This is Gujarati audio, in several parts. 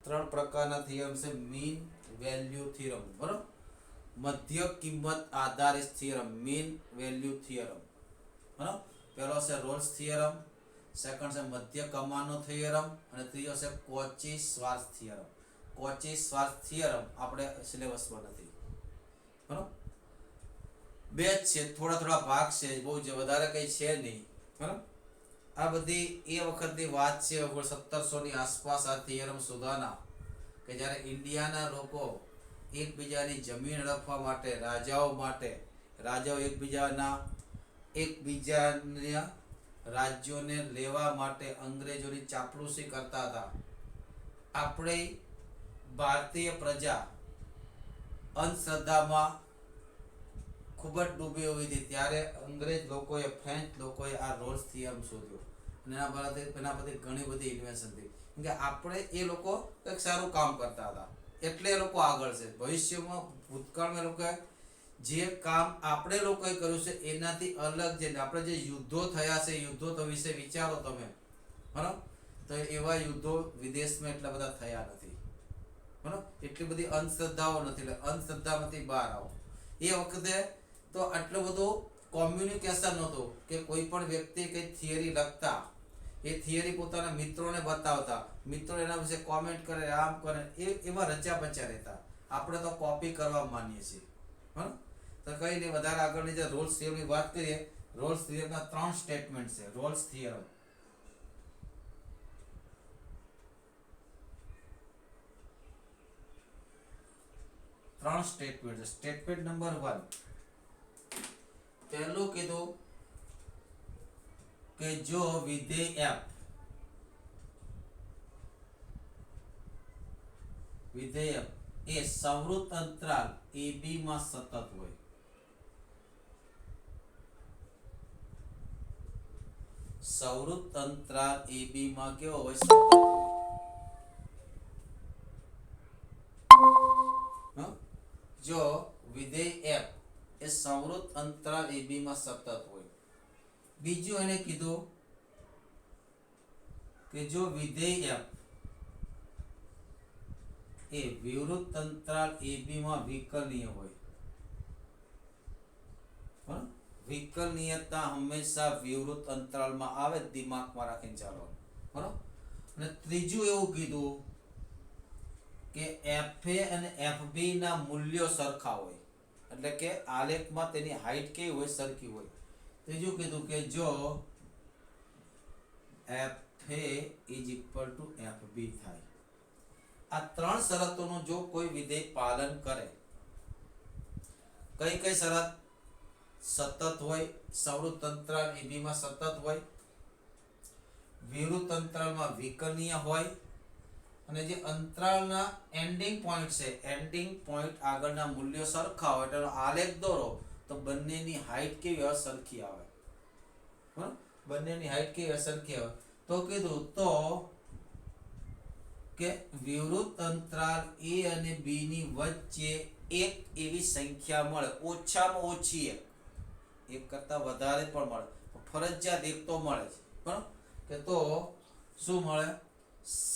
ત્રણ પ્રકારના થિયરમ છે. મીન વેલ્યુ થિયરમ, બરોબર, મધ્ય કિંમત આધારિત થિયરમ, મીન વેલ્યુ થિયરમ, બરોબર. પહેલો છે રોલ્સ થિયરમ, સેકન્ડ છે મધ્ય કમાનો થિયરમ અને ત્રીજો છે કોચી શ્વાર્ટ્ઝ થિયરમ. કોચી શ્વાર્ટ્ઝ થિયરમ આપણે સિલેબસમાં નથી, બરોબર. બે જ છે, થોડા થોડા ભાગ છે, બહુ વધારે કઈ છે નહીં, બરોબર. આ બધી એ વખતની વાત છે, 1700 ની આસપાસ આ થિયરમ શોધાના, કે જ્યારે ઇન્ડિયાના લોકો એકબીજાની જમીન હડપવા માટે, રાજાઓ એકબીજાના રાજ્યોને લેવા માટે અંગ્રેજોની ચાપલુસી કરતા હતા. આપણે ભારતીય પ્રજા અંધશ્રદ્ધામાં ખૂબ જ ડૂબી હોઈ હતી, ત્યારે ફ્રેન્ચ લોકોએ આ રોલ્સ થિયરમ શોધ્યો અને એના પરથી ઘણી બધી ઇન્વેન્શન થઈ. કેમ કે આપણે એ લોકો કંઈક સારું કામ કરતા હતા એટલે એ લોકો આગળ છે. ભવિષ્યમાં ભૂતકાળમાં એ લોકો જે કામ આપણે લોકોએ કર્યું છે એનાથી અલગ, જે આપણે જે યુદ્ધો થયા છે, યુદ્ધો તો વિશે વિચારો તમે, બરાબર. તો એવા યુદ્ધો વિદેશમાં એટલા બધા થયા નથી, બરાબર. એટલી બધી અંધશ્રદ્ધાઓ નથી, એટલે અંધશ્રદ્ધામાંથી બહાર આવો. એ વખતે તો આટલું બધું કોમ્યુનિકેશન નહોતું કે કોઈ પણ વ્યક્તિ કઈ થિયરી લખતા, એ થિયરી પોતાના મિત્રોને બતાવતા, મિત્રો એના વિશે કોમેન્ટ કરે, આમ કરે, એમાં રચ્યા બચ્યા રહેતા. આપણે તો કોપી કરવા માનીએ છીએ, બરાબર. તો કઈ નહીં, વધારે આગળની જે રોલ્સ થિયરમની વાત કરીએ, રોલ્સ થિયરના 3 સ્ટેટમેન્ટ છે. રોલ્સ થિયરમ, ત્રણ સ્ટેટમેન્ટ છે. સ્ટેટમેન્ટ નંબર 1, પહેલું કીધું કે જો વિધેય f એ સંવૃત અંતરાલ ab માં સતત હોય, સંવૃત અંતરાલ ab માં કેવો હોય? સતત હોય. જો વિધેય f એ સંવૃત અંતરાલ ab માં સતત હોય. બીજું એને કીધું કે જો વિધેય f એ વિવૃત અંતરાલ ab માં વિકલનીય હોય. વિકલનીયતા હંમેશા વિવૃત અંતરાલમાં આવે, દિમાગમાં રાખીને ચાલો, બરાબર. અને ત્રીજું એવું કીધું કે fa અને fb ના મૂલ્યો સરખા હોય, એટલે કે આલેખમાં તેની હાઈટ કેવી હોય? સરખી હોય. ત્રીજું કીધું કે જો fa = fb થાય. આ ત્રણ શરતોનું જો કોઈ વિધેય પાલન કરે, કઈ શરત? સતત હોય, સંવૃત અંતરાલ ab માં સતત હોય, વિવૃત અંતરાલમાં વિકલનીય હોય, અને જે અંતરાલના એન્ડિંગ પોઈન્ટ છે, એન્ડિંગ પોઈન્ટ આગળના મૂલ્યો સરખા હોય, એટલે આલેખ દોરો તો બંનેની હાઈટ કેવી હોય? સરખી આવે, બરાબર. બંનેની હાઈટ કેવી હોય? સરખી આવે. તો કીધું તો કે વિવૃત અંતરાલ a અને b ની વચ્ચે એક એવી સંખ્યા મળે, ઓછામાં ઓછી એક કરતા વધારે પણ મળે, ફરજિયાત એક તો મળે છે, બરાબર. કે તો શું મળે? c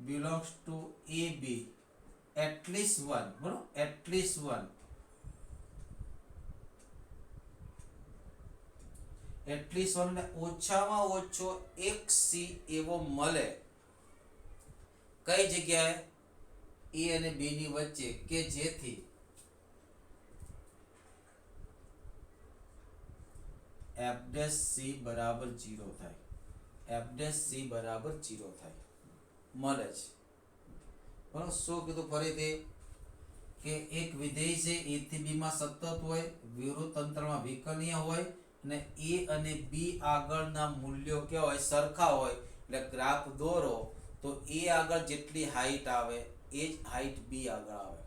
belongs to ab, at least one, બરાબર, at least one, ને ઓછામાં ઓછો એક c એવો મળે. કઈ જગ્યાએ? a અને b ની વચ્ચે, કે જેથી f' c બરાબર 0 થાય, f' c બરાબર 0 થાય, મળે છે, બરાબર. શું કીધું ફરીથી? કે એક વિધેય છે a થી b માં સતત હોય, વિવૃત અંતરાલમાં વિકલનીય હોય, અને a અને b આગળના મૂલ્યો કેવા હોય? સરખા હોય. એટલે ગ્રાફ દોરો તો a આગળ જેટલી હાઈટ આવે એ જ હાઈટ b આગળ આવે,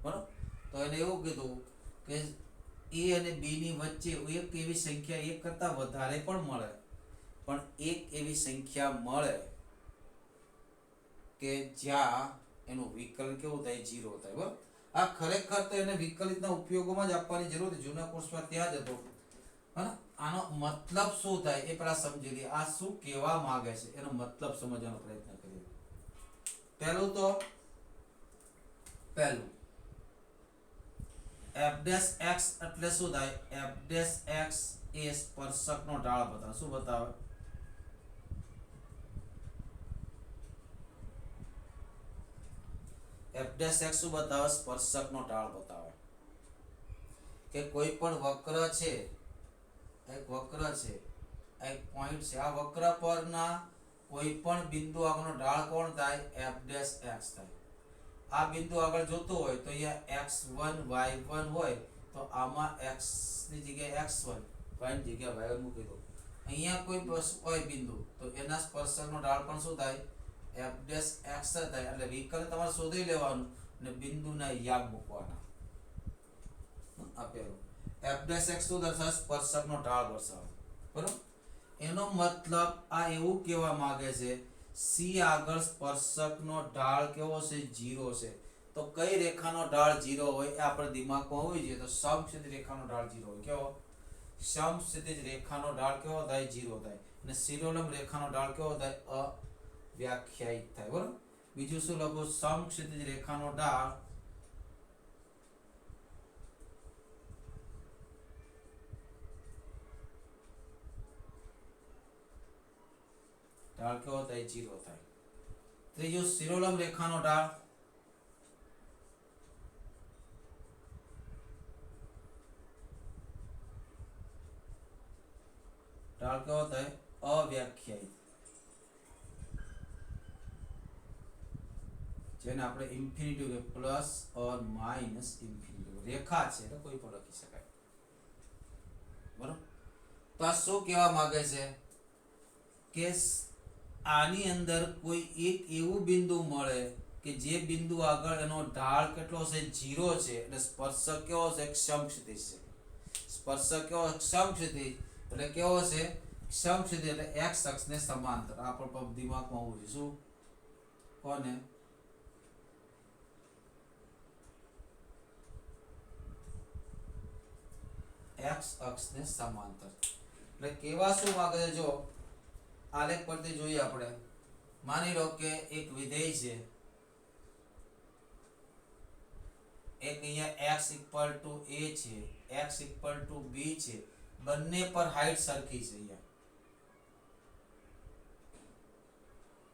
બરાબર. તો એને એવું કીધું કે a અને b ની વચ્ચે એક એવી સંખ્યા, એક કરતા વધારે પણ મળે, પણ એક એવી સંખ્યા મળે કે જ્યાં એનું વિકલન કેવું થાય? 0 થાય, બરાબર. આ ખરેખર તો એને વિકલિતના ઉપયોગોમાં જ આપવાની જરૂર હતી, જૂના કોર્સમાં ત્યાં જ હતો. આનો મતલબ શું થાય એ પહેલા સમજી લઈએ. આ શું કહેવા માંગે છે એનો મતલબ સમજવાનો પ્રયત્ન કરીએ. પહેલું તો પહેલું f ડેશ x એટલે શું થાય? f ડેશ x એ સ્પર્શકનો ઢાળ બતાવે. શું બતાવે? f ડેશ x શું બતાવે? સ્પર્શકનો ઢાળ બતાવે. કે કોઈ પણ વક્ર છે, એક વક્ર છે, એક પોઈન્ટ છે, આ વક્ર પરના કોઈ પણ બિંદુ આગળનો ઢાળ કોણ થાય? f ડેશ x થાય. આ બિંદુ આગળ જોતો હોય તો અહીંયા x1 y1 હોય તો આમાં x ની જગ્યાએ x1, y ની જગ્યાએ y1 મૂકી દો. અહીંયા કોઈ હોય બિંદુ તો એના સ્પર્શકનો ઢાળ પણ શું થાય? f ડેશ x થાય. એટલે વિકલ્પ તમારે શોધી લેવાનું અને બિંદુના યામ મૂકવાના. આપેલું f ડેશ x શું દર્શાવે? સ્પર્શકનો ઢાળ દર્શાવે. બરોબર? એનો મતલબ આ એવું કહેવા માંગે છે C આગળ સ્પર્શકનો ઢાળ કેવો છે? 0 છે. તો કઈ રેખાનો ઢાળ 0 હોય એ આપણે દિમાગમાં હોવી જોઈએ. તો સમક્ષિતિજ રેખાનો ઢાળ 0 હોય. કેવો? સમક્ષિતિજ રેખાનો ઢાળ કેવો થાય? 0 થાય. અને શિરોલંબ રેખાનો ઢાળ કેવો થાય? અવ્યાખ્યાયિત થાય. બરોબર? બીજું શું લખું? સમક્ષિતિજ રેખાનો ઢાળ કેવો થાય? 0 થાય. ત્રીજું શિરોલંબ રેખાનો ઢાળ કેવો થાય? અવ્યાખ્યાયિત. જેને આપણે ઇન્ફિનિટી કે પ્લસ ઓર માઇનસ ઇન્ફિનિટી રેખા છે એટલે કોઈ પણ લખી શકાય. બરોબર? તો આ શું કહેવા માંગે છે કે આની અંદર કોઈ એક એવું બિંદુ મળે કે જે બિંદુ આગળ એનો ઢાળ કેટલો છે? 0 છે. એટલે સ્પર્શક કેવો છે? સમક્ષિતિજ છે. સ્પર્શક કેવો? સમક્ષિતિજ એટલે કેવો છે? સમક્ષિતિજ એટલે x અક્ષને સમાંતર. આ પણ દિમાગમાં હોવું જોઈએ. શું? કોને? x અક્ષને સમાંતર. એટલે કેવા શું માંગે છે? જો આલેખ પરથી જોઈએ આપણે. માની લો કે એક વિધેય છે, એક અહીંયા x a છે, x b છે. બંને પર હાઈટ સરખી છે. અહીંયા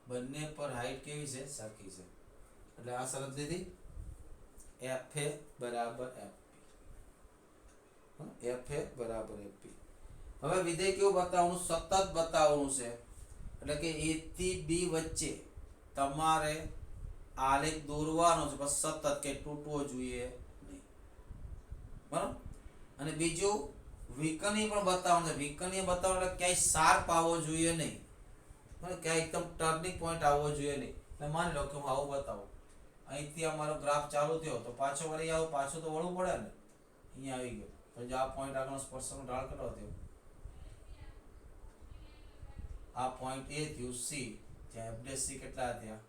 બંને પર હાઈટ કેવી છે? સરખી છે. એટલે આ શરત લીધી f a બરાબર fp. હવે વિધેય કેવું બતાવવાનું? સતત બતાવવાનું છે. એટલે કે a થી b વચ્ચે તમારે આલેખ દોરવાનો છે, બસ સતત, કે તૂટવો જોઈએ નહીં. બરાબર? અને બીજું વિકર્ણીય પણ બતાવવાનું છે. વિકર્ણીય બતાવવાનું એટલે ક્યાંય શાર્પ આવવો જોઈએ નહીં. બરાબર? ક્યાંય એકદમ ટર્નિંગ પોઈન્ટ આવવો જોઈએ નહીં. એટલે માની લો કે હું આવું બતાવું, અહીંથી અમારો ગ્રાફ ચાલુ થયો તો પાછો વળી આવો, પાછું તો વળવું પડે ને. અહીંયા આવી ગયો તો જો આ પોઈન્ટ આગળનો સ્પર્શકનો ઢાળ કેટલો થયો? આ પોઈન્ટ A થયું C, જ્યાં f ડેશ C કેટલા થયા?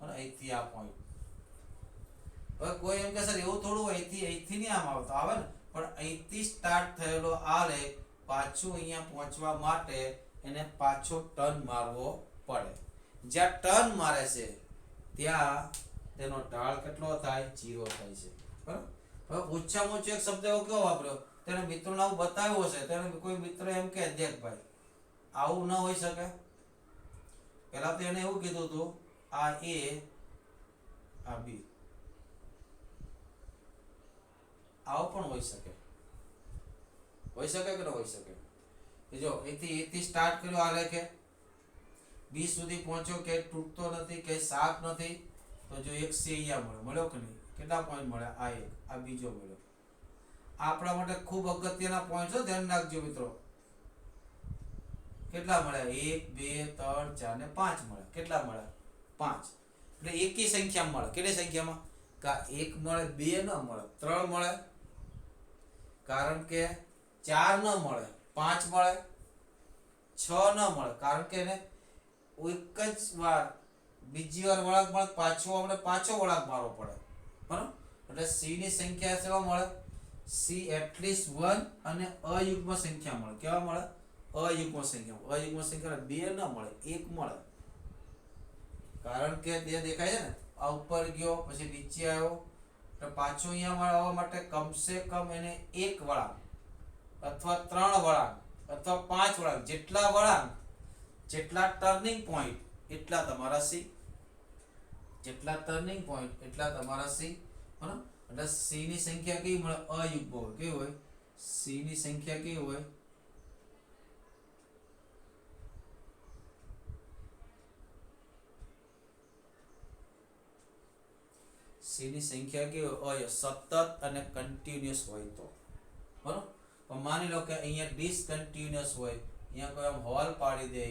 અને અહીંથી આ પોઈન્ટ. હવે કોઈ એમ કે સર એવું થોડું હોય, અહીંથી નહીં આમ આવતો આવે ને, પણ અહીંથી સ્ટાર્ટ થયેલો આલેખ પાછું અહીંયા પહોંચવા માટે એને પાછો ટર્ન મારવો પડે. જ્યાં ટર્ન મારે છે ત્યાં તેનો ઢાળ કેટલો થાય? 0 થાય છે. બરાબર? હવે ઓછામાં ઓછો એક શબ્દ એવો કેવો વાપર્યો? તેને મિત્રોને આવું બતાવ્યો છે. તેને કોઈ મિત્ર એમ કે દેખ ભાઈ આવું ન હોઈ શકે. પહેલા તો એને એવું કીધું હતું આ A આ B, આવો પણ હોઈ શકે. હોઈ શકે કે ન હોઈ શકે? જો એથી સ્ટાર્ટ કર્યો આલેખે, B સુધી પહોંચ્યો, કે તૂટતો નથી, કે શાર્પ નથી. તો જો એક C અહીંયા મળ્યો કે નહીં? કેટલા પોઈન્ટ મળ્યા? આ એક, આ બીજો મળ્યો. આપણા માટે ખૂબ અગત્યના પોઈન્ટ છે, ધ્યાન રાખજો મિત્રો. કેટલા મળ્યા? 1 2 3 4 ને 5 મળ્યા. કેટલા મળ્યા? 5. એટલે એકી સંખ્યા મળે. કેટલી સંખ્યામાં? કા 1 મળે, 2 ન મળે, 3 મળે, કારણ કે 4 ન મળે, 5 મળે, 6 ન મળે, કારણ કે એને એક જ વાર બીજી વાર વળાંક મળે, પાછો વળાંક મારવો પડે. બરાબર? એટલે C ની સંખ્યા કેવા મળે? C એટલીસ્ટ 1 અને અયુગ્મ સંખ્યા મળે. કેવા મળે? અયુગ્મ સંખ્યા. અયુગ્મ સંખ્યા 2 ન મળે, 1 મળે. કારણ કે તે દેખાય છે ને આ ઉપર ગયો પછી નીચે આવ્યો એટલે પાછો અહીંયા આવવા માટે કમસે કમ એને એક વળાંક અથવા 3 વળાંક અથવા 5 વળાંક જેટલા વળાંક જેટલા ટર્નિંગ પોઈન્ટ એટલા તમારા સી, જેટલા ટર્નિંગ પોઈન્ટ એટલા તમારા સી, બરાબર. એટલે સી ની સંખ્યા કેવી મળે? અયુગ્મ હોય. કેવી હોય? સી ની સંખ્યા કેવી હોય? સી ની સંખ્યા કેવી હોય? સતત અને કન્ટિન્યુઅસ હોય તો, બરાબર. પણ માની લો કે અહીંયા ડિસકન્ટિન્યુઅસ હોય, અહીંયા કોઈ આમ હોલ પાડી દે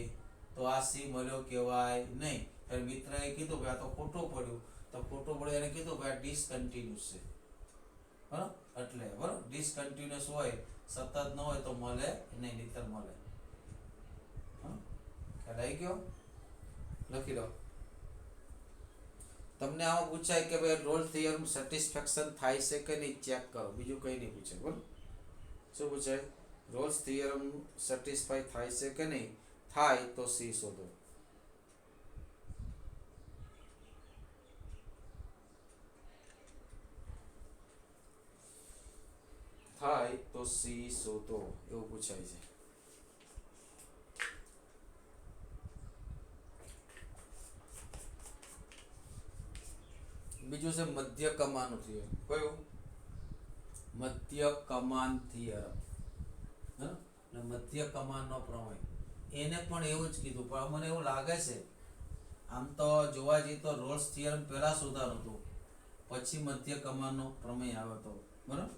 તો આ સી મળ્યો કહેવાય નહીં. ત્યારે મિત્રએ કીધું ભાઈ આ તો ખોટું પડ્યું, તો ખોટું પડ્યું એને કીધું ભાઈ આ ડિસકન્ટિન્યુઅસ છે, બરાબર. એટલે બરાબર ડિસકન્ટિન્યુઅસ હોય, સતત ન હોય તો મળે નહીં, નહીતર મળે. ખ્યાલ આવી ગયો? લખી લો. તમને આમાં પૂછાય કે ભાઈ રોલ્સ થિયરમ સેટિસ્ફેક્શન થાય છે કે નહીં, ચેક કરો. બીજું કંઈ નહીં પૂછાય. બરાબર. શું પૂછાય? રોલ્સ થિયરમ સેટિસ્ફાય થાય છે કે નહીં, થાય તો સી શોધો. થાય તો સી શોધો એવું પૂછાય છે. બીજું છે મધ્ય કમાનું થિયરમ. કયું? મધ્ય કમાન થિયરમ. મધ્ય કમાનનો પ્રમેય એને પણ એવું જ કીધું, પણ મને એવું લાગે છે આમ તો જોવા જઈએ તો રોલ્સ થિયરમ પહેલા શોધાનું હતું, પછી મધ્ય કમાનનો પ્રમેય આવ્યો હતો, બરાબર.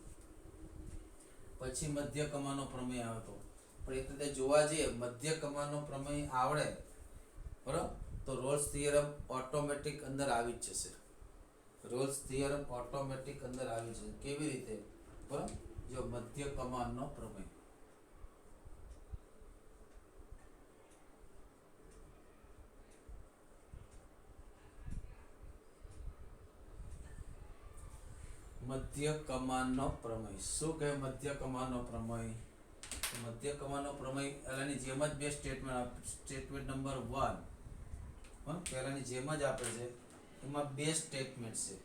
પછી મધ્ય કમાનનો પ્રમેય આવ્યો હતો. પણ એક રીતે જોવા જઈએ મધ્ય કમાનનો પ્રમેય આવડે, બરાબર, તો રોલ્સ થિયરમ ઓટોમેટિક અંદર આવી જ જશે. રોલ્સ થિયરમ ઓટોમેટિક અંદર આવી જશે. કેવી રીતે? બરાબર. જો મધ્ય કમાનનો પ્રમેય, મધ્ય કમાનનો પ્રમેય શું કહે? મધ્ય કમાનનો પ્રમેય, મધ્ય કમાનનો પ્રમેય પહેલાની જેમ જ બે સ્ટેટમેન્ટ, સ્ટેટમેન્ટ નંબર 1 પહેલાની જેમ જ આપે છે. એમાં બે સ્ટેટમેન્ટ છે,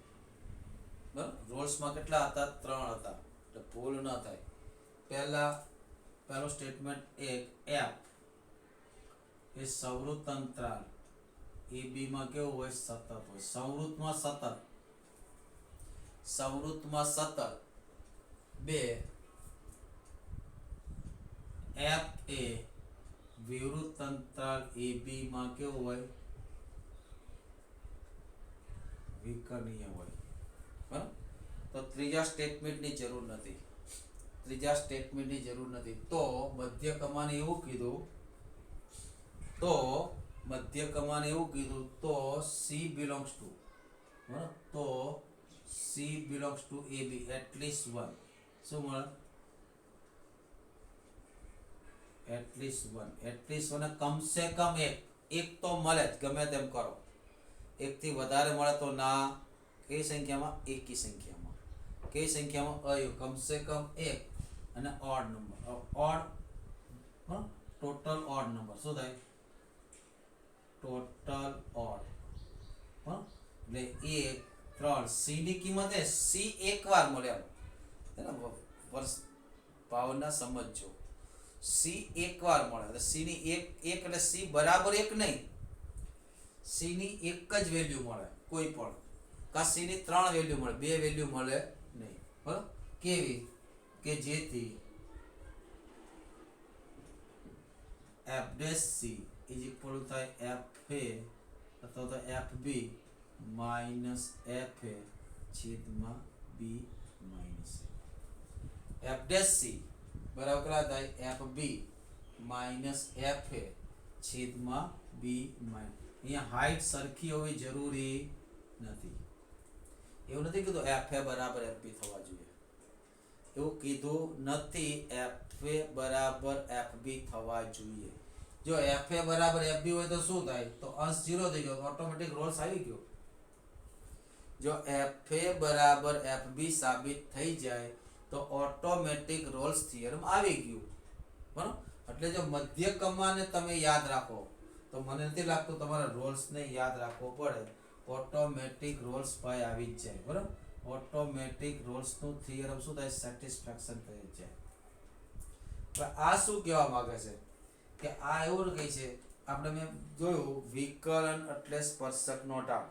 બરાબર. રોલ્સમાં કેટલા હતા? 3 હતા, એટલે ભૂલ ન થાય. પહેલો સ્ટેટમેન્ટ એક એફ એ સંવૃત અંતરાલ એ બી માં કેવું હોય? સતત હોય. સંવૃતમાં સતત, સંવૃતમાં સતત. 2 એફ એ વિવૃત અંતરાલ એ બી માં કેવું હોય? વિકર્ણીય હોય, બરાબર. તો ત્રીજા સ્ટેટમેન્ટની જરૂર નથી, ત્રીજા સ્ટેટમેન્ટની જરૂર નથી. તો મધ્ય કમાને એવું કીધું, તો મધ્ય કમાને એવું કીધું તો સી બિલોંગ્સ ટુ, બરાબર, તો C belongs to A B at least 1. શું મળે? એટલીસ્ટ 1. એટલીસ્ટ 1 કમસે કમ એક તો મળે જ, ગમે તેમ કરો. એકથી વધારે મળે તો ના. કઈ સંખ્યામાં? એકી સંખ્યામાં. કઈ સંખ્યામાં? અયુ. કમસે કમ એક. અને odd number, odd, total odd number. શું થાય? Total odd. એટલે 1 3. સી ની કિંમત એ સી એકવાર મળ્યા, વર્ષ ભાવના સમજો. સી એકવાર મળે એટલે સી ની એક એટલે સી બરાબર 1 નહીં, સી ની એક જ વેલ્યુ મળે કોઈ પણ, કા સી ની 3 વેલ્યુ મળે, 2 વેલ્યુ મળે નહીં, બરાબર. કેવી? કે જેથી F dash she is equal થાય એફ એ અથવા તો F B minus F A છેદમાં બી માઇનસ એફ ડેશ સી બરાબર કેટલા થાય? F B minus F A છેદમાં બી માઇનસ. અહીંયા હાઈટ સરખી હોવી જરૂરી નથી. એવું નથી કીધું એફ એ બરાબર એફ બી થવા જોઈએ, એવું કીધું નથી. એફ એ બરાબર એફ બી થવા જોઈએ. જો એફ એ બરાબર એફ બી હોય તો શું થાય? તો અંશ 0 થઈ ગયો, ઓટોમેટિક રોલ્સ આવી ગયો. જો એફ એ બરાબર એફ બી સાબિત થઈ જાય તો ઓટોમેટિક રોલ્સ થિયરમ આવી ગયું, બરાબર. એટલે જો મધ્ય કમાને તમે યાદ રાખો તો તો મને નથી લાગતું તમારા રોલ્સને યાદ રાખવો પડે. ઓટોમેટિક રોલ્સ ભાઈ આવી જ જાય, બરાબર. ઓટોમેટિક રોલ્સનું થિયરમ શું થાય? સેટિસ્ફેક્શન થઈ જાય. હવે આ શું કહેવા માંગે છે કે આ એવું કહે છે, આપણે મેં જોયું વિકલન એટલે સ્પર્શકનો ઢાળ.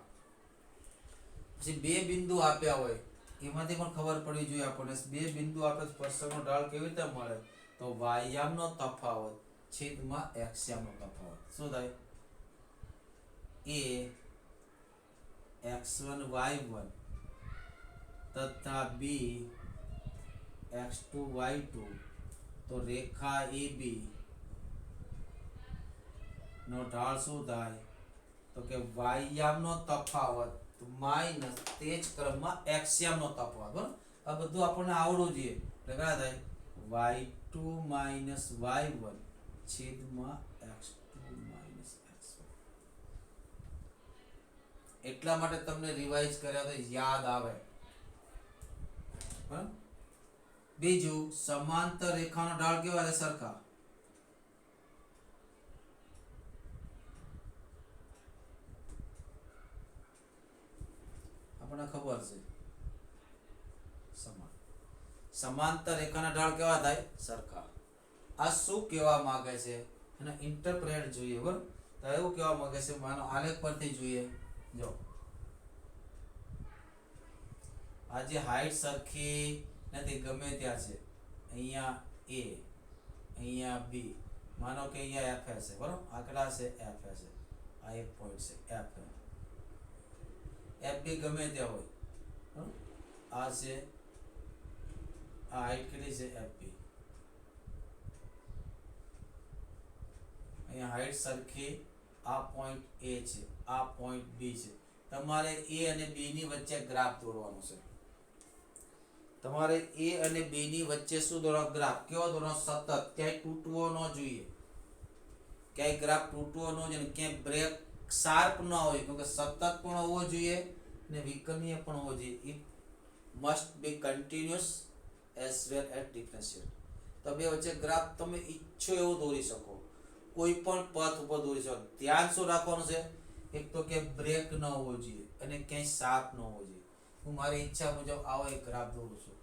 પછી બે બિંદુ આપ્યા હોય એમાંથી પણ ખબર પડવી જોઈએ આપણને. બે બિંદુ આપે સ્પર્શકનો ઢાળ કેવી રીતે મળે? તો વાયામનો તફાવત છેદમાં એક્સયામનો તફાવત. શું થાય? એ x1 y1 તથા b x2 y2, તો રેખા AB નો ઢાળ શું થાય? તો કે વાયામનો તફાવત માઈનસ તે જ ક્રમમાં એક્સયામનો તફાવત. બરાબર, આ બધું આપણને આવડવું જોઈએ. એટલે કેટલા થાય? y2 માઈનસ y1 છેદમાં x2 માઈનસ x1. એટલા માટે તમને રિવાઇઝ કર્યા તો યાદ આવે. બરાબર. બીજું, સમાંતર રેખાનો ઢાળ કેવા છે? સરખા. આપણને ખબર છે સમાંતર રેખાના ઢાળ કેવા થાય? સરખા. આ શું કહેવા માંગે છે એને ઇન્ટરપ્રેટ જોઈએ. બરાબર, તો એવું કહેવા માંગે છે, માનો આલેખ પરથી જોઈએ. જો આ જે હાઈટ સરખી નથી, ગમે ત્યાં છે. અહીંયા A, અહીંયા B, માનો કે અહીંયા F છે. બરાબર, આંકડા છે F છે. આ એક પોઈન્ટ છે F. FB ગમે ત્યાં હોય. આ છે, આ હાઈટ કેટલી છે? FB. અહીંયા હાઈટ સરખી, આ પોઈન્ટ A છે, આ પોઈન્ટ B છે. તમારે A અને B ની વચ્ચે ગ્રાફ દોરવાનો છે. તમારે A અને B ની વચ્ચે શું દોરવાનો? ગ્રાફ. કેવો દોરવાનો? સતત. ક્યાંય તૂટવો ન જોઈએ. ક્યાંય ગ્રાફ તૂટવો ન જોઈએ, ક્યાંય બ્રેક શાર્પ ન હોય. કેમકે સતત પણ હોવો જોઈએ ને વિકર્ણીય પણ હોવો જોઈએ. It must be continuous as well as differential. તો બે વચ્ચે ગ્રાફ તમે ઈચ્છો એવો દોરી શકો, કોઈ પણ પથ ઉપર દોરી શકો. ધ્યાન શું રાખવાનું છે? એક તો કે બ્રેક ન હોવો જોઈએ અને ક્યાંય શાર્પ ન હોવો જોઈએ. હું મારી ઈચ્છા મુજબ આવો એક ગ્રાફ દોરું છું.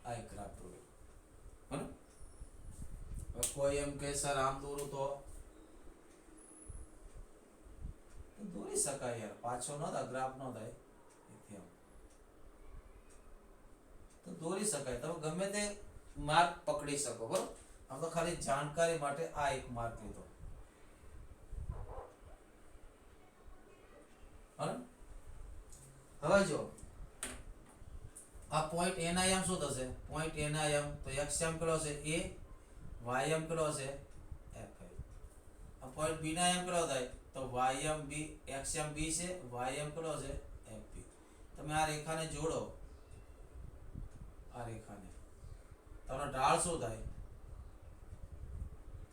આ એક ગ્રાફ દોર્યો. બરાબર, કોઈ એમ કે સર આમ દોરું તો દોરી શકાય યાર, પાછો ન થાય, ગ્રાફ ન થાય તો દોરી શકાય. તમે ગમે તે માર્ક પકડી શકો. બરોબર, આમ તો ખાલી જાણકારી માટે આ એક માર્ક લીધો. હવે જો આ પોઈન્ટ A ના આયામ શું થશે? પોઈન્ટ A ના આયામ તો x આયામ કેટલો હશે? A, y આયામ કેટલો હશે? f. આ પોઈન્ટ B ના આયામ કેટલો થાય? તો y આયામ B, x આયામ B છે, y આયામ કેટલો હશે? fb. તમે આ રેખાને જોડો, આ રેખાને, તમારો ઢાળ શું થાય?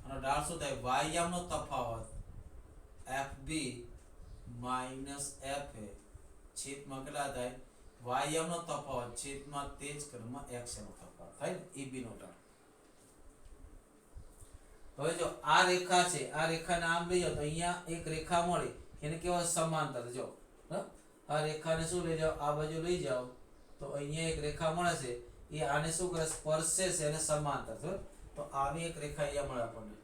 આનો ઢાળ શું થાય? y આયામનો તફાવત fb માઈનસ fa છેદમાં કેટલા થાય? y આયામનો તફાવત છેદમાં તે જ ક્રમમાં x નો તફાવત થાય ને, eb નો ઢાળ. હવે જો આ રેખા છે, આ રેખાને આમ લઈ જાઓ તો અહીંયા એક રેખા મળી, એને કહેવાય સમાંતર. જો આ રેખાને શું લઈ જાઓ? આ બાજુ લઈ જાઓ તો અહીંયા એક રેખા મળે છે, એ આને શું કરે? સ્પર્શે છે, એને સમાંતર. તો આવી એક રેખા અહીંયા મળે આપણને.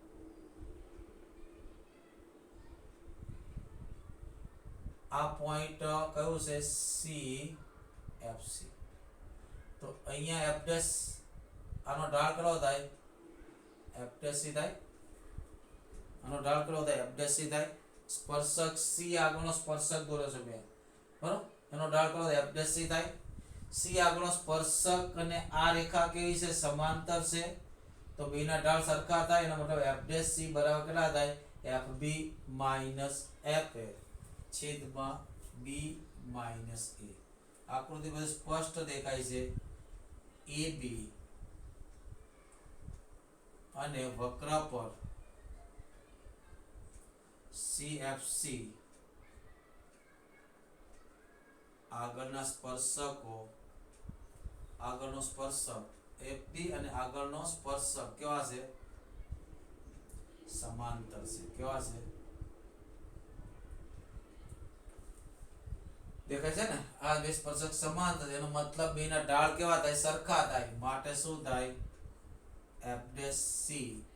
આ પોઈન્ટ કયું છે? CFC. તો અહીંયા f' આનો ઢાળ કેટલો થાય? f' થાય. આનો ઢાળ કેટલો થાય? f' થાય. સ્પર્શક C આગળનો સ્પર્શક દોર્યો છે મેં, બરોબર, એનો ઢાળ કેટલો થાય? f' થાય. C આગળનો સ્પર્શક અને આ રેખા કેવી છે? સમાંતર છે. તો બે ના ઢાળ સરખા થાય, એનો મતલબ f' બરાબર કેટલા થાય? fb માઈનસ fa છેદમાં b માઈનસ a. આકૃતિ બધી સ્પષ્ટ દેખાય છે. AB અને વક્ર પર CFC આગળના સ્પર્શકો, આગળનો સ્પર્શક FB અને આગળનો સ્પર્શક કેવા છે? સમાંતર છે. કેવા છે? દેખાય છે ને? આ બે સ્પર્શક સમાંતર, એનો મતલબ બે ના ઢાળ કેવા થાય? સરખા થાય. માટે શું થાય? f' is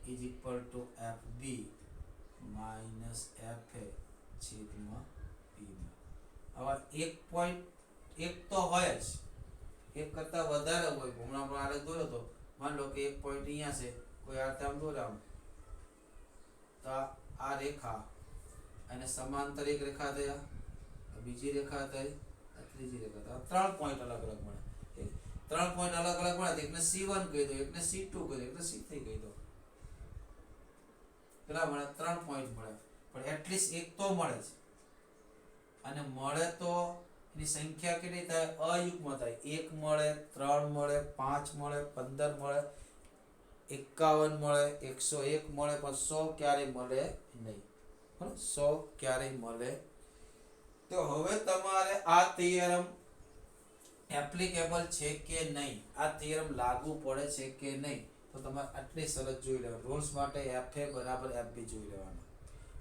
equal to fb minus fa છેદમાં b. હવે એક પોઈન્ટ એક તો હોય જ, એક કરતા વધારે હોય. હમણાં પણ આલેખ દોર્યો તો, માન લો કે એક પોઈન્ટ અહીંયા છે, કોઈ આ આમ દોરામ તો આ રેખા અને સમાંતર એક રેખા થયા, બીજી રેખા થઈ, ત્રીજી રેખા થઈ. ત્રણ પોઈન્ટ અલગ અલગ મળે. ત્રણ પોઈન્ટ અલગ અલગ મળે, એકને C1 કહી દો, એકને C2 કહી દો, એકને C3 કહી દો. કેટલા મળે? 3 પોઈન્ટ મળે. પણ એટલીસ્ટ એક તો મળે જ. અને મળે તો એની સંખ્યા કેટલી થાય? અયુગ્મ થાય. 1 મળે, 3 મળે, 5 મળે, 15 મળે, 51 મળે, 101 મળે, પણ 100 ક્યારેય મળે નહીં. 100 ક્યારેય મળે. તો હવે તમારે આ થિયરમ એપ્લિકેબલ છે કે નહીં, આ થિયરમ લાગુ પડે છે કે નહીં, તો તમારે આટલી શરત જોઈ લેવાની. રોલ્સ માટે FA બરાબર FB જોઈ લેવાના.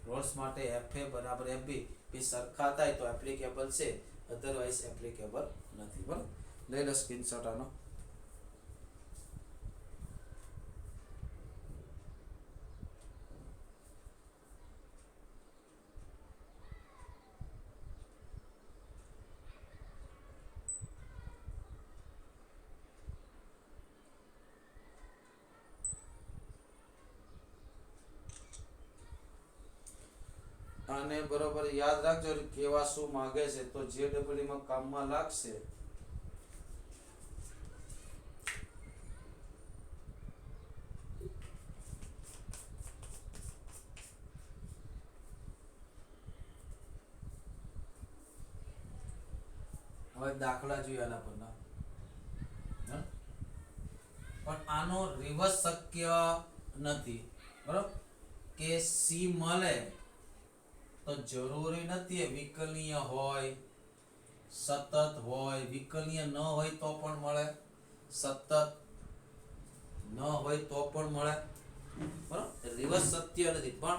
રોલ્સ માટે FA બરાબર FB બે સરખા થાય તો એપ્લિકેબલ છે, અધરવાઇઝ એપ્લિકેબલ નથી. બરાબર, લઈ લો સ્ક્રીનશોટ આનો. આને બરોબર યાદ રાખજો. કેવા શું માંગે છે તો JEE માં કામમાં લાગશે. હવે દાખલા જોઈએ આના પરના. પણ આનો રિવર્સ શક્ય નથી. બરોબર, કે C મળે તો જરૂરી નથી વિકલનીય હોય, સતત હોય. વિકલનીય ન હોય તો પણ મળે, સતત ન હોય તો પણ મળે. બરાબર, રિવર્સ સત્ય નથી, પણ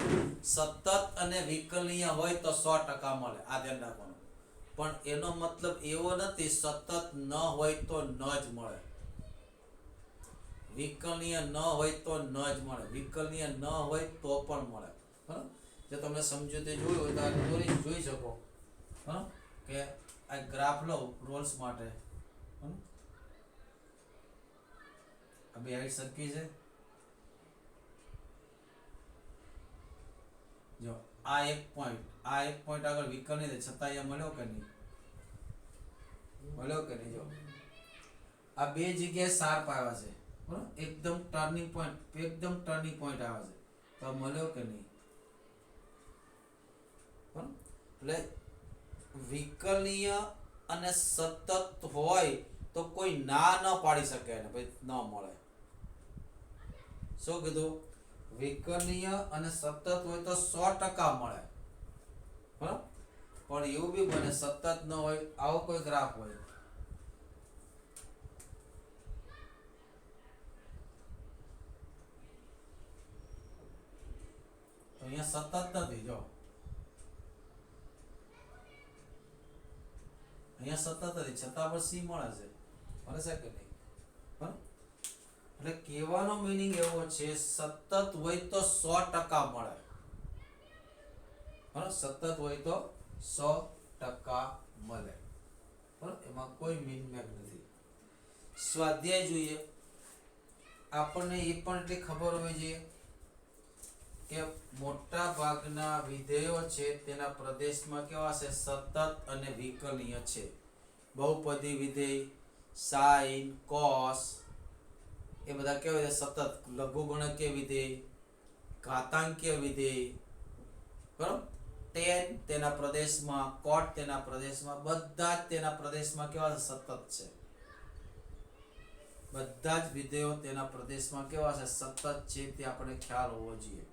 સતત અને વિકલનીય હોય તો 100% મળે. આ ધ્યાન રાખવાનું. પણ એનો મતલબ એવો નથી સતત ન હોય તો ન જ મળે, વિકલનીય ન હોય તો ન જ મળે, વિકલનીય ન હોય તો પણ મળે. બરાબર, જો તમને સમજો તે જોયું હોય તો આ દોરી જોઈ શકો. બરાબર, કે આ ગ્રાફ લો રોલ્સ માટે. આ બે હાઈટ સરખી છે. જો આ એક પોઈન્ટ આગળ વિકલ નહીં, છતાં અહીંયા મળ્યો કે નહીં? મળ્યો કે નહીં? જો આ બે જગ્યાએ શાર્પ આવ્યા છે. બરાબર, એકદમ ટર્નિંગ પોઈન્ટ આવે છે. તો મળ્યો કે નહીં? એટલે વિકલનીય અને સતત હોય તો કોઈ ના ન પાડી શકે ને ભાઈ ન મળે. શું કીધું? વિકલનીય અને સતત હોય તો 100% મળે. બરાબર, પણ એવું બી બને સતત ન હોય, આવો કોઈ ગ્રાફ હોય તો અહીંયા સતત નથી. જો અહીંયા સતત નથી, છતાં પણ C મળે છે. મળે છે કે નહીં? બરાબર, એટલે કહેવાનો મીનિંગ એવો છે સતત હોય તો 100% મળે. બરાબર, સતત હોય તો 100% મળે. બરાબર, એમાં કોઈ મીનમેક નથી. સ્વાધ્યાય જોઈએ. આપણને એ પણ એટલી ખબર હોવી જોઈએ કે મોટા ભાગના વિધેયો છે તેના પ્રદેશમાં કેવા છે? સતત અને વિકલનીય છે. બહુપદી વિધેય, સાઇન, કોસ એ બધા કેવા છે? સતત. લઘુગુણકીય વિધેય, ઘાતાંકીય વિધેય, બરાબર, tan તેના પ્રદેશમાં, cot તેના પ્રદેશમાં, બધા જ તેના પ્રદેશમાં કેવા છે? સતત છે. બધા જ વિધેયો તેના પ્રદેશમાં કેવા છે? સતત છે. તે આપણે ખ્યાલ હોવો જોઈએ.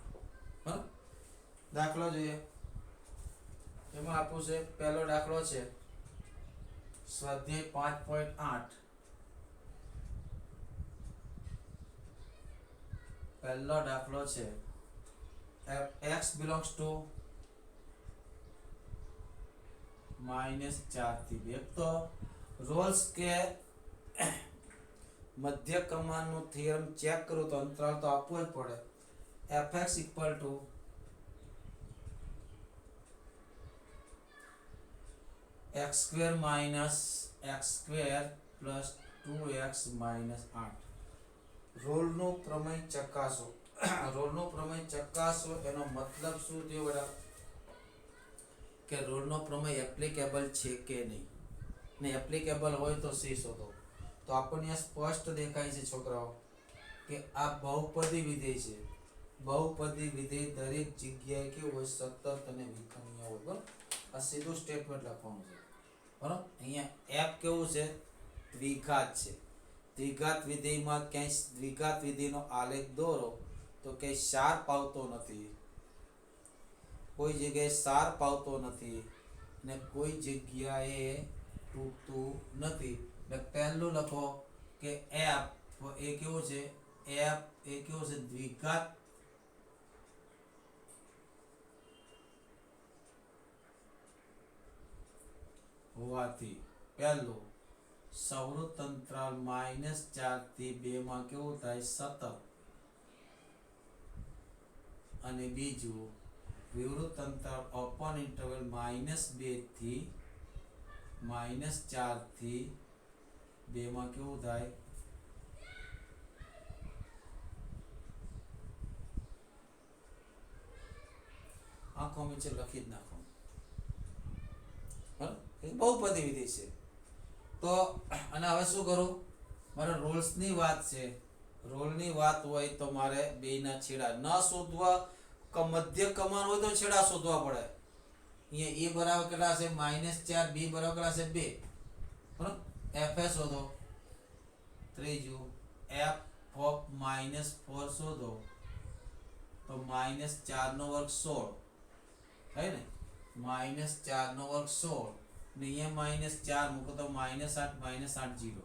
બરાબર, દાખલો જોઈએ. એમાં આપવું છે, પહેલો દાખલો છે સ્વાધ્યાય 5.8. પહેલો દાખલો છે x belongs to -4 થી 2 તો રોલ્સ કે મધ્ય કમાનનો થિયરમ ચેક કરો તો અંતરાલ તો આપવો જ પડે fx equal to x square minus x square plus 2x minus 8 રોલનો પ્રમેય ચકાસો રોલનો પ્રમેય ચકાસો એનો મતલબ શું થયો બેટા કે રોલનો પ્રમેય એપ્લિકેબલ છે કે નહીં ને એપ્લિકેબલ હોય તો સી શોધો તો આપણને સ્પષ્ટ દેખાય છે છોકરાઓ કે આ બહુપદી વિધેય છે બહુપદી વિધેય દરેક જગ્યાએ કેવું હોય સતત અને વિખંડીય હોય બરાબર આ સીધું સ્ટેટમેન્ટ લખવાનું છે બરાબર અહીંયા એફ કેવું છે દ્વિઘાત છે દ્વિઘાત વિધેયમાં ક્યાંય દ્વિઘાત વિધેયનો આલેખ દોરો તો ક્યાંય શાર્પ આવતો નથી કોઈ જગ્યાએ શાર્પ આવતો નથી ને કોઈ જગ્યાએ તૂટતું નથી એટલે પહેલું લખો કે એફ એ કેવું છે એફ એ કેવું છે દ્વિઘાત હોવાથી પહેલું સવૃત્ત અંતરાલ -4 થી 2 માં કેવું થાય સતત અને બીજું વિવૃત અંતરાલ ઓપન ઇન્ટરવલ -2 થી -4 થી 2 માં કેવું થાય આંખો નીચે લખી જ નાખો બરાબર એ બહુપદી વિધિ છે તો અને હવે શું કરું મારે રોલ્સ ની વાત છે રોલ ની વાત હોય તો મારે બેયના છેડા ન શોધવા મધ્ય કમાન હોય તો છેડા શોધવા પડે અહીંયા a બરાબર કેટલા છે -4 b બરાબર કેટલા છે 2 બરાબર f શોધો ત્રીજું f of -4 શોધો તો -4 નો વર્ગ 16 થાય ને -4 નો વર્ગ 16 ને અહીંયા -4 મૂકો તો -8 -8 0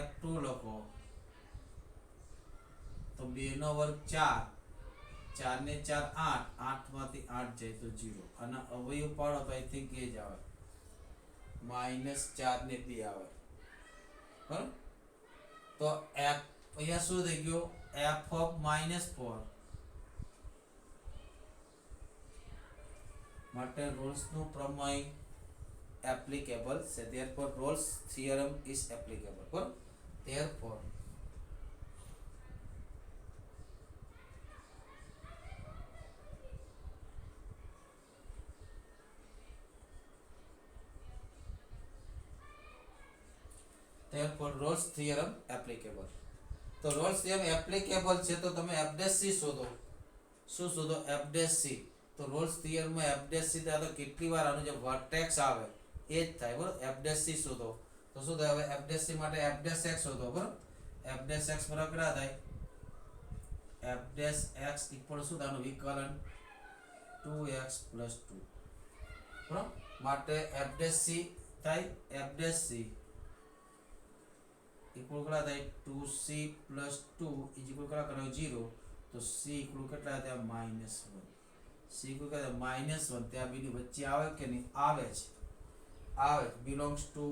f2 લખો તો 2 નો વર્ગ 4 4 ને 4 8 8 માંથી 8 જાય તો 0 અને અવયવ પાડો તો આઈ થિંક એ જ આવે -4 ને 2 આવે બરાબર તો f અહીંયા શું થઈ ગયું f of -4 માટે રોલ્સ નું પ્રમેય એપ્લિકેબલ છે therefore Rolle's theorem is applicable બરાબર therefore Rolle's theorem applicable તો Rolle's theorem applicable છે તો તમે f' c શોધો શું શોધો f' c તો રોલ્સ થિયરમ માં f' c થાય તો કેટલી વાર આનો જે વર્ટેક્સ આવે એ જ થાય બરાબર f' c શોધો તો શું થાય હવે f' c માટે f' x શોધો બરાબર f' x બરાબર કેટલા થાય f' x ઇક્વલ શું થાય વિકલન 2x 2 બરાબર માટે f' c થાય f' c ઇક્વલ કેટલા થાય 2c 2 ઇઝ ઇક્વલ કેટલા કરો 0 તો c ઇક્વલ કેટલા થાય -1 c ઇક્વલ કેટલા -1 ત્યાં બીની વચ્ચે આવે કે નહીં આવે છે આવે belongs to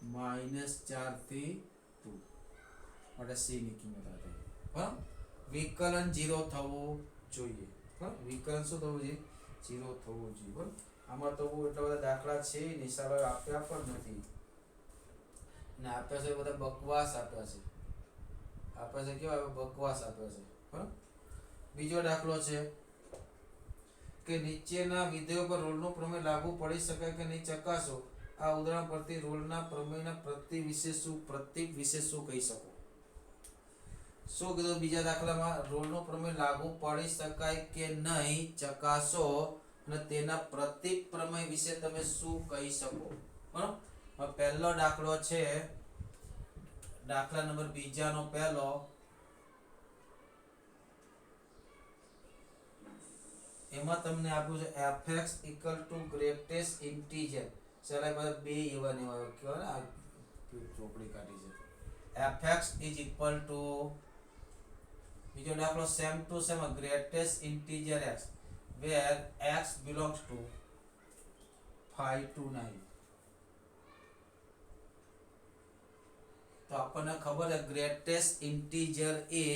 -4 થી 2 માટે c ની કિંમત આ થઈ બરાબર વિકલન 0 થવું જોઈએ બરાબર વિકલન શું થવું જોઈએ 0 થવું જોઈએ બરાબર આમાં તો એટલા બધા દાખલા છે નિશાળો આપ્યા પણ નથી ને આપ્યા છે બધા બકવાસ આપ્યા છે કેવા બકવાસ આપ્યા છે બરાબર બીજો દાખલો છે કે નીચેના વિધેયો પર રોલનો પ્રમેય લાગુ પડી શકાય કે નહીં ચકાસો આ ઉદાહરણ પરથી રોલના પ્રમેયના પ્રતીક વિશે શું કહી શકો શું કીધું બીજા દાખલામાં રોલનો પ્રમેય લાગુ પડી શકાય કે નહીં ચકાસો અને તેના પ્રતીક પ્રમેય વિશે તમે શું કહી શકો બરાબર પહેલો દાખલો છે દાખલા નંબર બીજાનો પહેલો એમાં તમને આપ્યું છે fx equal to greatest integer ચલાય પાસે બે એવા ને એવા કયો ને આ ચોપડી કાઢી છે fx is equal to બીજો દાખલો same to same greatest integer x where x belongs to 5 to 9. તો આપણને ખબર છે ગ્રેટેસ્ટ ઇન્ટીજર એ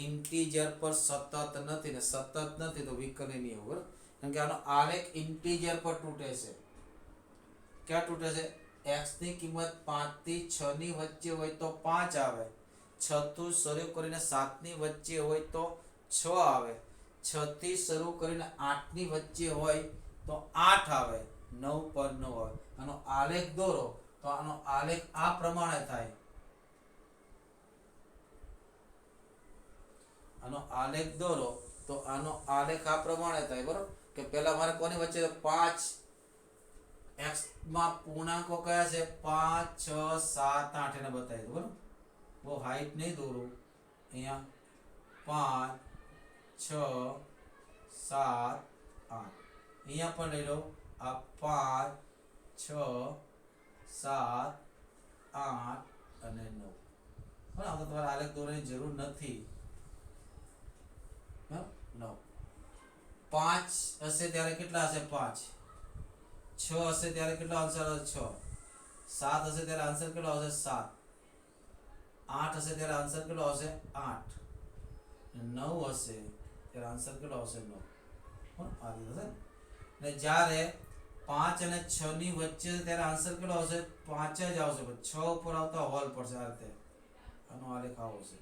ઇન્ટીજર પર સતત નથી ને સતત નથી તો વિકર્ણ નહીં હોય, કારણ કે આનો આલેખ ઇન્ટીજર પર તૂટે છે. ક્યાં તૂટે છે? x ની કિંમત 5 થી 6 ની વચ્ચે હોય તો 5 આવે, 6 થી શરૂ કરીને 7 ની વચ્ચે હોય તો 6 આવે, 6 થી શરૂ કરીને 8 ની વચ્ચે હોય તો 8 આવે, 9 પર 9 આવે. આનો આલેખ દોરો તો આનો આલેખ આ પ્રમાણે થાય. આનો આલેખ દોરો તો આનો આલેખ આ પ્રમાણે થાય. બરોબર કે પહેલા મારે કોની વચ્ચે 5 x માં પૂર્ણાંકો કયા છે? 5 6 7 8 એને બતાવી દો. બરોબર બહુ હાઈટ નહીં દોરું. અહીંયા 5 6 7 8 અહીંયા પણ લઈ લો. આ 5 6 7 8 અને 9. પણ આ તો તમારે આલેખ દોરવાની જરૂર નથી. 9 5 હશે ત્યારે કેટલા હશે? 5. 6 હશે ત્યારે કેટલો આન્સર હશે? 6. 7 હશે ત્યારે આન્સર કેટલો આવશે? 7. 8 હશે ત્યારે આન્સર કેટલો આવશે? 8. 9 હશે ત્યારે આન્સર કેટલો આવશે? 9. આ રીતે હશે ને. જ્યારે 5 અને 6 ની વચ્ચે ત્યારે આન્સર કેટલો આવશે? 5 જ આવશે, પણ 6 ઉપર આવતા હોલ પડશે. આ રીતે આનો આલેખ આવો છે.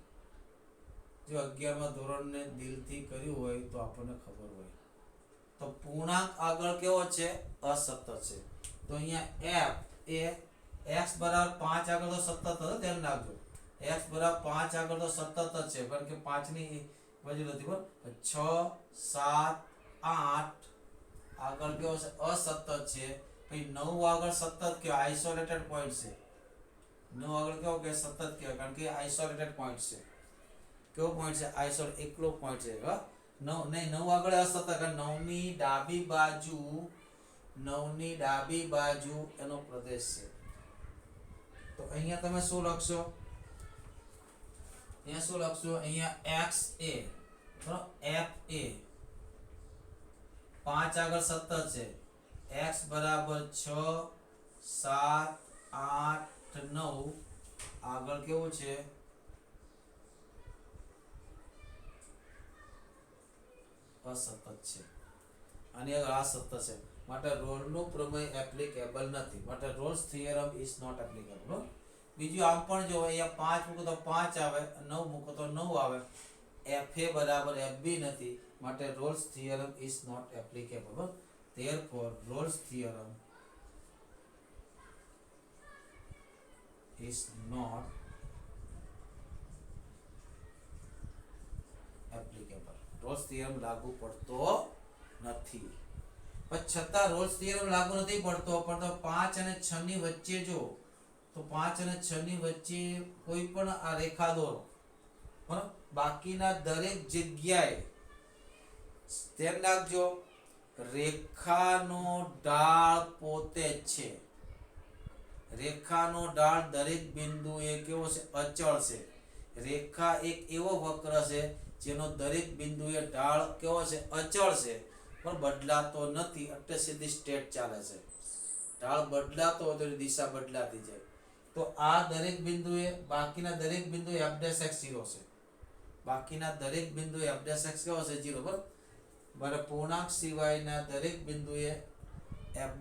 જો 11મા ધોરણને દિલથી કર્યું હોય તો આપણને ખબર હોય. તો પૂર્ણાંક આગળ કેવો છે? અસતત છે. તો અહીંયા f એ x બરાબર 5 આગળ તો સતત હતો, ધ્યાન રાખજો. x બરાબર 5 આગળ તો સતત જ છે, કારણ કે 5 ની બાજુ નથી. બરાબર 6 7 8 આગળ કેવો છે? અસતત છે. પછી 9 આગળ સતત કયો? આઇસોલેટેડ પોઈન્ટ છે. 9 આગળ કેવો કે સતત કહેવાય, કારણ કે આઇસોલેટેડ પોઈન્ટ છે. કેવો પોઈન્ટ છે? આઇસોલેટ એકલો પોઈન્ટ છે. હા 9 નહીં, 9 આગળ અસતત, કારણ 9 ની ડાબી બાજુ, 9 ની ડાબી બાજુ એનો પ્રદેશ છે. તો અહીંયા તમે શું લખશો? અહીંયા શું લખશો? અહીંયા x a f a 5 આગળ સતત છે. x બરાબર 6 7 8 9 આગળ કેવું છે? અસતત છે. આની આગળ અસતત છે, માટે રોલનું પ્રમેય એપ્લિકેબલ નથી. માટે Rolle's theorem is not applicable. બીજું આમ પણ જો અહીંયા 5 મૂકો તો 5 આવે, 9 મૂકો તો 9 આવે. fa બરાબર fb નથી, માટે Rolle's theorem is not applicable. therefore Rolle's theorem is not applicable. Rolle's theorem લાગુ પડતો નથી. પણ છતાં રોલ્સ થિયરમ લાગુ નથી પડતો, પણ તો 5 અને 6 ની વચ્ચે જો, તો 5 અને 6 ની વચ્ચે કોઈ પણ આ રેખા દોરો. બરાબર બાકીના દરેક જગ્યાએ ધ્યાન રાખજો, રેખાનો ઢાળ પોતે જ છે. રેખાનો ઢાળ દરેક બિંદુએ કેવો છે? અચળ છે. રેખા એક એવો વક્ર છે જેનો દરેક બિંદુએ ઢાળ કેવો છે? અચળ છે, પણ બદલાતો નથી. એટલે સીધી સ્ટેટ ચાલે છે. ઢાળ બદલાતો હોય તો દિશા બદલાતી જાય. તો આ દરેક બિંદુએ, બાકીના દરેક બિંદુએ f' 0 છે. બાકીના દરેક બિંદુએ f' કેવો છે? 0. બરાબર પૂર્ણાંક સિવાયના દરેક બિંદુએ f'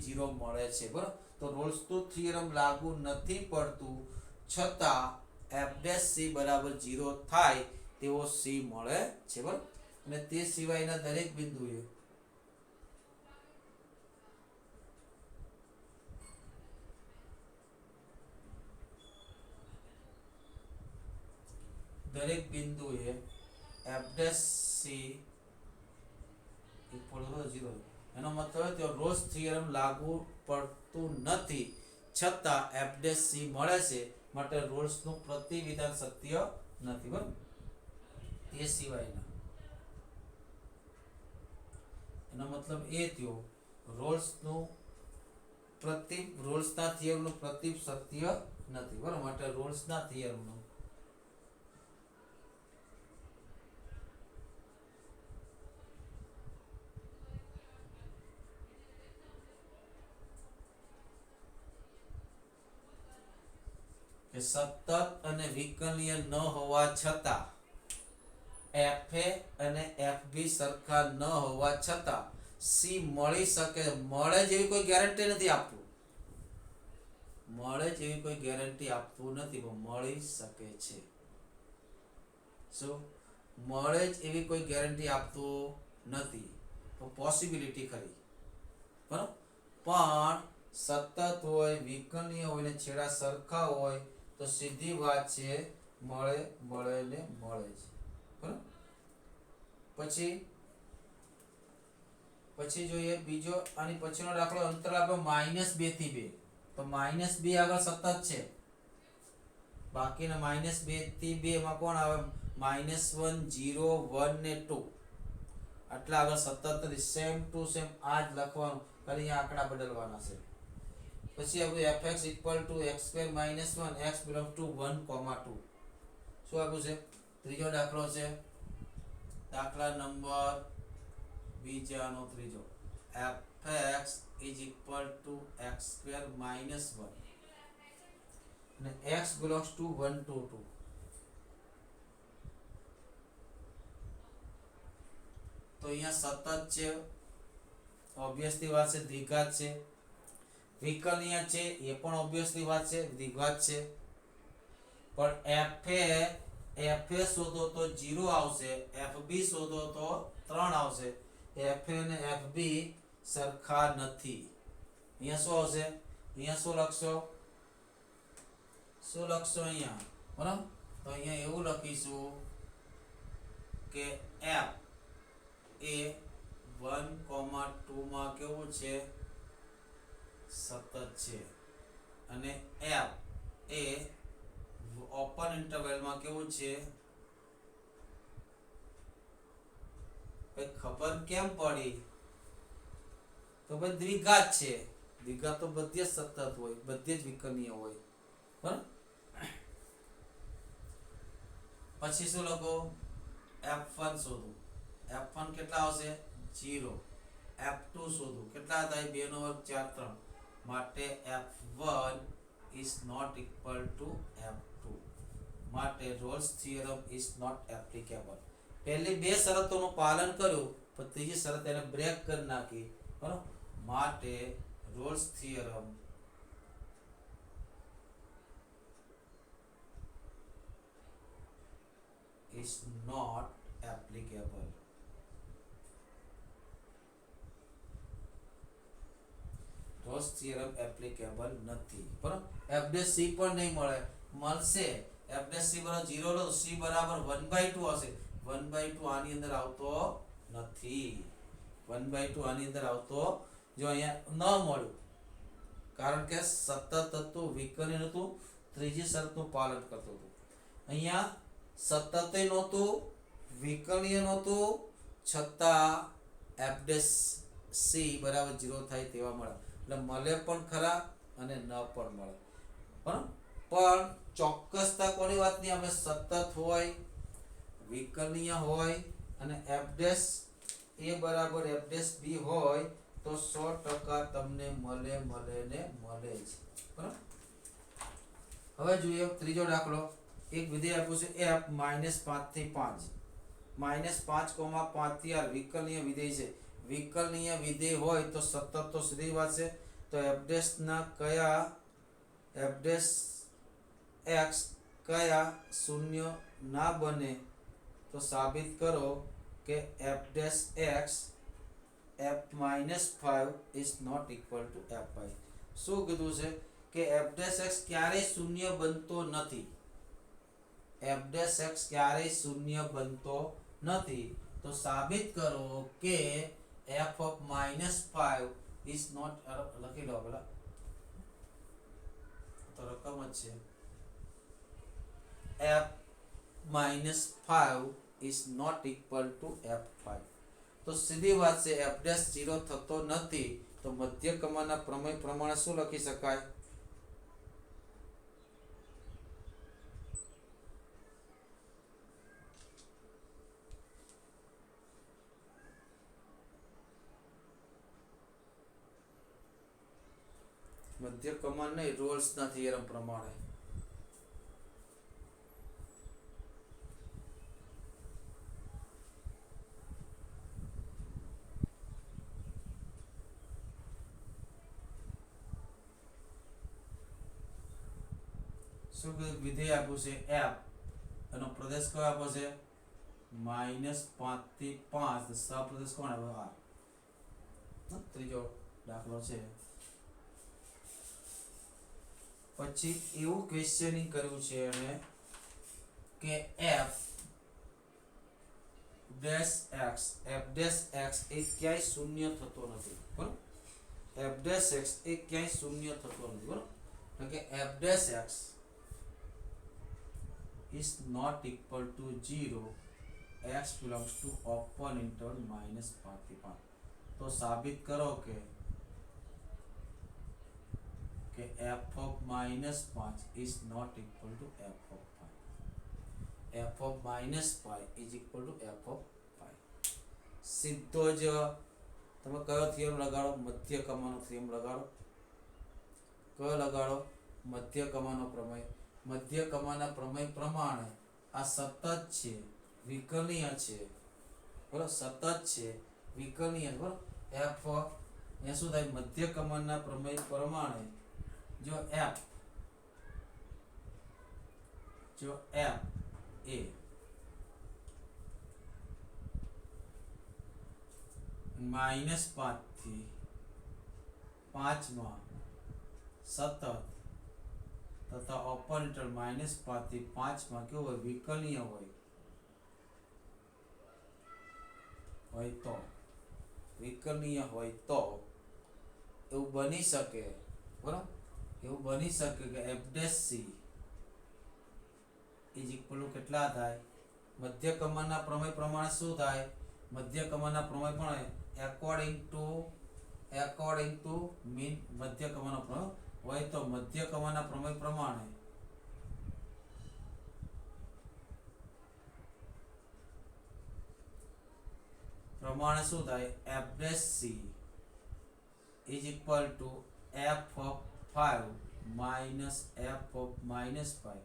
0 મળે છે. બરાબર તો રોલ્સનું થિયરમ લાગુ નથી પડતું, છતાં f' બરાબર 0 થાય તેવો c મળે છે. બરાબર અને તે સિવાયના દરેક બિંદુએ f' ઇક્વલ 0. એનો મતલબ કે રોલ્સ થિયરમ લાગુ પડતું નથી, છતાં f' મળે છે. માટે રોલ્સનું પ્રતિવિધાન સત્ય નથી. બરાબર તે સિવાયના, એનો મતલબ એ થયો રોલ્સના થિયરમનું પ્રતિ સત્ય નથી. બરાબર માટે રોલ્સના થિયરમનું કે સતત અને વિકર્ણીય ન હોવા છતાં FA અને FB સરખા ન હોવા છતાં C મળી શકે, મળે જેવી કોઈ ગેરંટી નથી આપતું, મળે જેવી કોઈ ગેરંટી આપતું નથી, પણ મળી શકે છે. શું મળે જ એવી કોઈ ગેરંટી આપતું નથી, તો પોસિબિલિટી ખરી, બરાબર. પણ સતત હોય, વિકર્ણીય હોય ને છેડા સરખા હોય તો સીધી વાત છે, મળે મળે ને મળે છે, બરાબર. પછી જોઈએ બીજો, આની પછીનો દાખલો અંતર આપ્યો -2 થી 2, તો -2 આગળ સતત છે, બાકીના -2 થી 2 માં કોણ આવે? -1 0 1 ને 2, આટલા આગળ સતત નથી, સેમ ટુ સેમ આ જ લખવાનું, ખાલી અહીંયા આંકડા બદલવાના છે. પછી આપણું fx = x² - 1 x belongs to 1, 2. શું આપ્યું છે? ત્રીજો દાખલો છે, દાખલા નંબર બીજાનો ત્રીજો, fx = x² - 1 અને x belongs to 1 to 2. તો અહીંયા સતત છે, ઓબ્વિયસલી વાત છે, દ્વિઘાત છે. વિકર્ણીય છે, એ પણ ઓબ્વિયસલી વાત છે, દ્વિઘાત છે. પણ FA શોધો તો 0 આવશે, FB શોધો તો 3 આવશે. FA અને FB સરખા નથી. અહીંયા શું આવશે? અહીંયા શું લખશો? અહીંયા, બરાબર. તો અહીંયા એવું લખીશું કે F એ 1, 2 માં કેવું છે? સતત છે. અને F એ ઓપન ઇન્ટરવલમાં કેવું છે? ખબર કેમ પડી? તો ભાઈ દ્વિઘાત છે. દ્વિઘાત તો બધે જ સતત હોય, બધે જ વિકર્ણીય હોય, બરાબર. પછી શું લખો? F1 શોધો. F1 કેટલા આવશે? 0. F2 શોધો. કેટલા થાય? 2 નો વર્ગ 4 3. માટે F1 is not equal to F2. માટે Rolle's theorem is not applicable. પહેલી બે શરતોનું પાલન કર્યું, પણ ત્રીજી શરત એને બ્રેક કરી નાખી, બરાબર. માટે Rolle's theorem is not applicable. Rolle's theorem applicable નથી, બરાબર. F' C પણ નહીં મળશે. F' C બરાબર 0 લો, C બરાબર 1/2 હશે. 1/2 આની અંદર આવતો નથી. 1/2 આની અંદર આવતો, જો અહીંયા ન મળ્યું, કારણ કે સતત હતું, વિકર્ણ હતું, ત્રીજી શરતનું પાલન કરતું હતું. અહીંયા સતત નહોતું, વિકર્ણીય નહોતું, છતાં F' C બરાબર 0 થાય તેવા મળે. એટલે મળે પણ ખરા અને ન પણ મળે, બરાબર. પણ ચોક્કસતા કોની વાતની? આપણે સતત હોય, વિકર્ણીય હોય અને F' A બરાબર F' B હોય તો 100% તમને મળે ને મળે જ, બરાબર. હવે જોઈએ ત્રીજો દાખલો. એક વિધેય આપ્યું છે f -5 થી 5, -5, 5 થી r વિકર્ણીય વિધેય છે. વિકર્ણીય વિધેય હોય તો સતત તો સીધી વાત છે. તો f' ના કયા f' x કયા શૂન્ય ના બને? તો સાબિત કરો કે f' f-5 is not equal to f5. શું કીધું છે? કે f' ક્યારેય શૂન્ય બનતો નથી. f' ક્યારેય શૂન્ય બનતો નથી. તો સાબિત કરો કે f-5 is not, લખી લો પેલા તો રકમ જ છે, f-5 is not equal to f5. તો સીધી વાત છે, f' 0 થતો નથી. તો મધ્ય કમાના પ્રમેય પ્રમાણે શું લખી શકાય? મધ્ય કમાન નહીં, રોલ્સના થિયરમ પ્રમાણે. શું કીધું વિધેય આપ્યું છે f એનો પ્રદેશ કયો આપ્યો છે -5 થી 5 સપ્રદેશ કોણ આવ્યો r ત્રીજો દાખલો છે પછી એવું ક્વેશ્ચનિંગ કર્યું છે એને કે f ડેશ x એ ક્યાંય શૂન્ય થતો નથી બરાબર f ડેશ x એ ક્યાંય શૂન્ય થતો નથી બરાબર એટલે કે f dash x is not equal to 0 x belongs to open interval -5 થી 5 તો સાબિત કરો કે f of -5 is not equal to f of 5 f of -5 is equal to f of 5 સીધો જ તમે કયો થિયરમ લગાડો મધ્યકમાનો થિયરમ લગાડો કયો લગાડો મધ્યકમાનો પ્રમેય મધ્યકમાના પ્રમેય પ્રમાણે આ સતત છે વિકર્ણીય છે બરાબર સતત છે વિકર્ણીય બરાબર f એ શું થાય મધ્યકમાનના પ્રમેય પ્રમાણે જો f એ -5 થી 5 માં સતત તથા ઓપન ઇન્ટરવલ -5 થી 5 માં કેવું હોય વિકર્ણીય હોય તો વિકર્ણીય હોય તો એવું બની શકે બરાબર એવું બની શકે કે f dash c is equal to કેટલા થાય મધ્યકમાનના પ્રમેય પ્રમાણે શું થાય મધ્યકમાનના પ્રમેય પ્રમાણે એકોર્ડિંગ ટુ મીન મધ્યકમાનનો પ્રમેય હોય તો મધ્યકમાનના પ્રમેય પ્રમાણે શું થાય f dash c is equal to f of 5 minus f of -5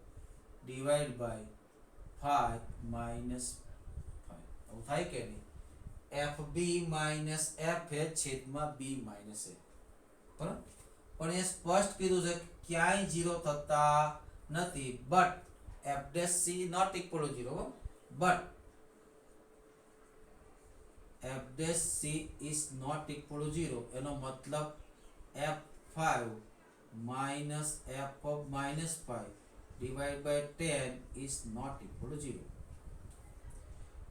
divided by 5 minus 5 આવું થાય કે નહીં fb minus f એ છેદમાં b minus a બરાબર પણ એ સ્પષ્ટ કીધું છે ક્યાંય 0 થતા નથી but f dash c not equal to 0 but f dash c is not equal to 0 એનો મતલબ f5 minus f of -5 divided by 10 is not equal to 0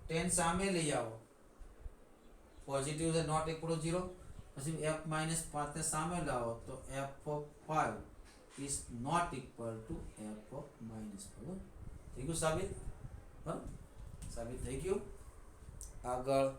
10 સામે લઈ આવો પોઝિટિવ છે not equal to 0 પછી f -5 ને સામે લાવો તો f of 5 is not equal to f of -5 થઈ ગયું સાબિત બરાબર સાબિત થઈ ગયું આગળ